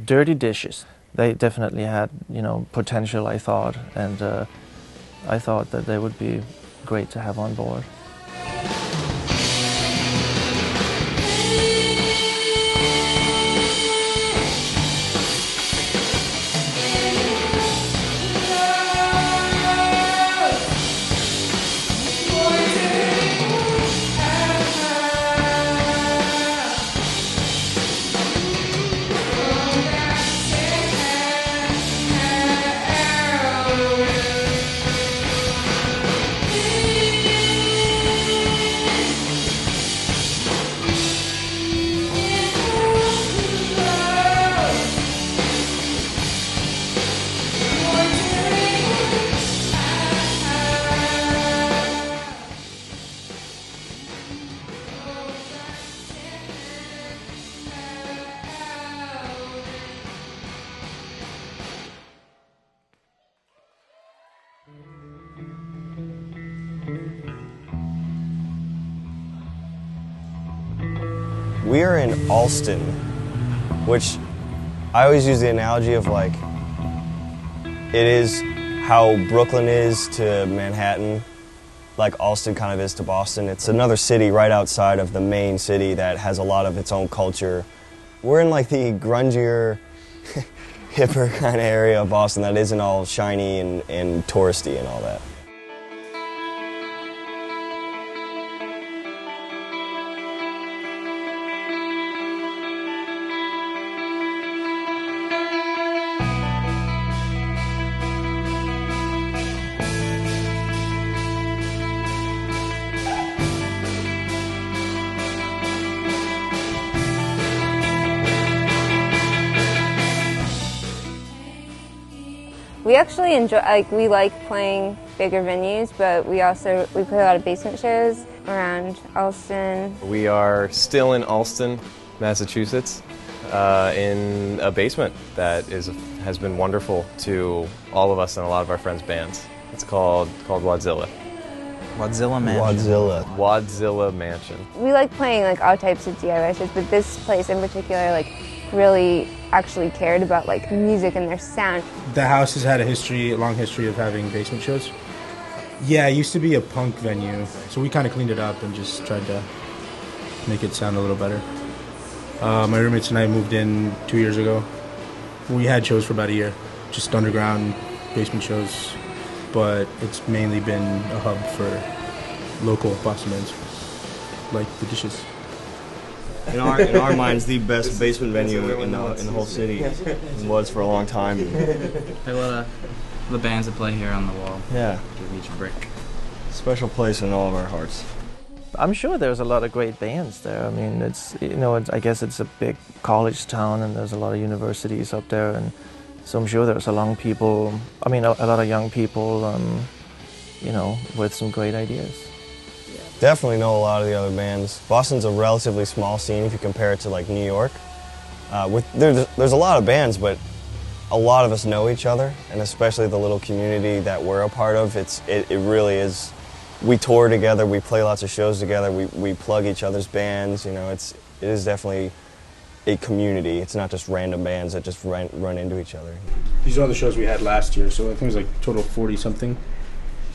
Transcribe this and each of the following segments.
Dirty Dishes. They definitely had, potential, I thought, and I thought that they would be great to have on board. We are in Allston, which I always use the analogy of like, it is how Brooklyn is to Manhattan, like Allston kind of is to Boston. It's another city right outside of the main city that has a lot of its own culture. We're in like the grungier, hipper kind of area of Boston that isn't all shiny and touristy and all that. We actually enjoy, we like playing bigger venues, but we play a lot of basement shows around Allston. We are still in Allston, Massachusetts, in a basement that has been wonderful to all of us and a lot of our friends' bands. It's called Wadzilla. Wadzilla Mansion. Wadzilla Mansion. We like playing like all types of DIY shows, but this place in particular really actually cared about music and their sound. The house has had a long history of having basement shows. Yeah, it used to be a punk venue, so we kind of cleaned it up and just tried to make it sound a little better. My roommates and I moved in 2 years ago. We had shows for about a year, just underground basement shows, but it's mainly been a hub for local Boston bands, like The Dishes. In our minds, the best basement venue in the whole city. It was for a long time. There are a lot of the bands that play here on the wall. Yeah. Give each a brick. Special place in all of our hearts. I'm sure there's a lot of great bands there. I mean, I guess it's a big college town, and there's a lot of universities up there, and so I'm sure there's a lot of young people, with some great ideas. Definitely know a lot of the other bands. Boston's a relatively small scene if you compare it to New York. There's a lot of bands, but a lot of us know each other, and especially the little community that we're a part of. It really is. We tour together, we play lots of shows together, we plug each other's bands. It is definitely a community. It's not just random bands that just run into each other. These are all the shows we had last year, so I think it was total 40-something.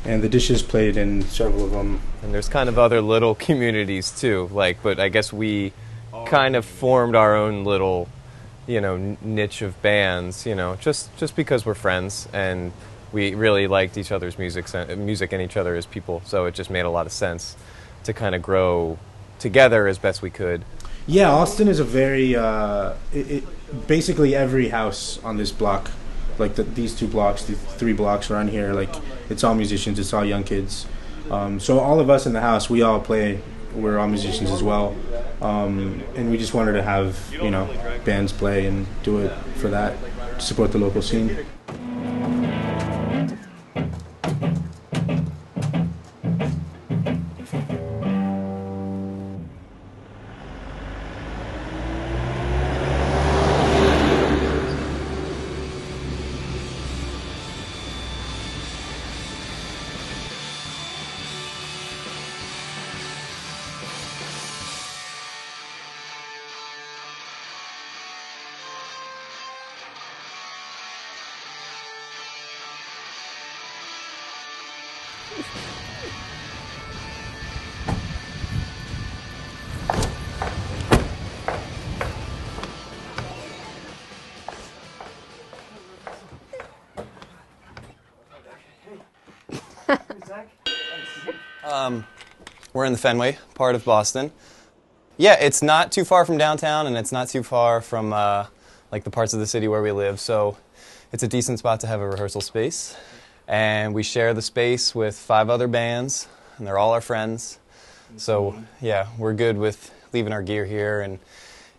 And The Dishes played in several of them. And there's kind of other little communities too, but I guess we kind of formed our own little, niche of bands, just because we're friends and we really liked each other's music and each other as people, so it just made a lot of sense to kind of grow together as best we could. Yeah, Allston is a very, basically every house on this block, these 2 blocks, the 3 blocks around here, it's all musicians, it's all young kids. So all of us in the house, we're all musicians as well. And we just wanted to have, bands play and do it for that, to support the local scene. We're in the Fenway part of Boston. Yeah, it's not too far from downtown, and it's not too far from like the parts of the city where we live, so it's a decent spot to have a rehearsal space. And we share the space with 5 other bands, and they're all our friends. So yeah, we're good with leaving our gear here, and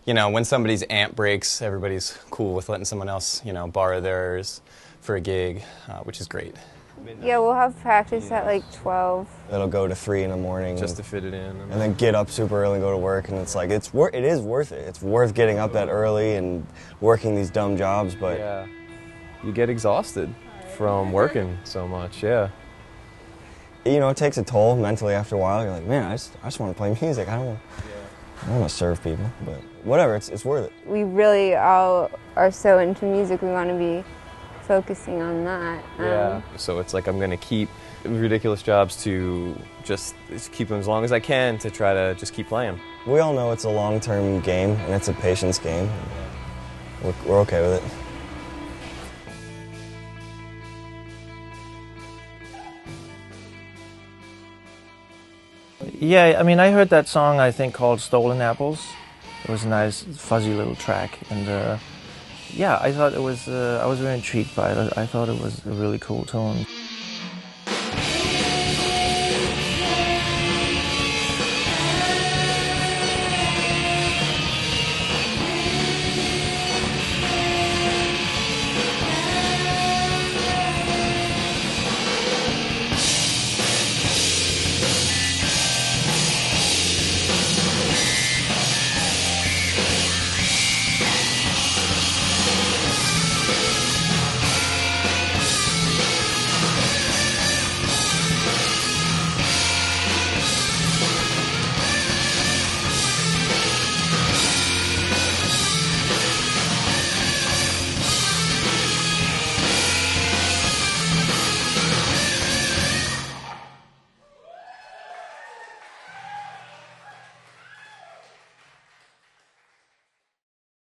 you know, when somebody's amp breaks, everybody's cool with letting someone else, you know, borrow theirs for a gig, which is great. Yeah, we'll have practice at like 12. It'll go to 3 in the morning. Just to fit it in. And then get up super early and go to work, and it's like, it is worth it. It's worth getting up that early and working these dumb jobs, but... Yeah. You get exhausted from working so much, yeah. You know, it takes a toll mentally after a while. You're like, man, I just want to play music. I don't want to serve people, but whatever, it's worth it. We really all are so into music, we want to be focusing on that. Yeah. So it's like I'm going to keep ridiculous jobs to just keep them as long as I can to try to just keep playing. We all know it's a long-term game, and it's a patience game. We're okay with it. Yeah, I mean, I heard that song, I think, called Stolen Apples. It was a nice, fuzzy little track, and yeah, I thought it was, I was very intrigued by it. I thought it was a really cool tone.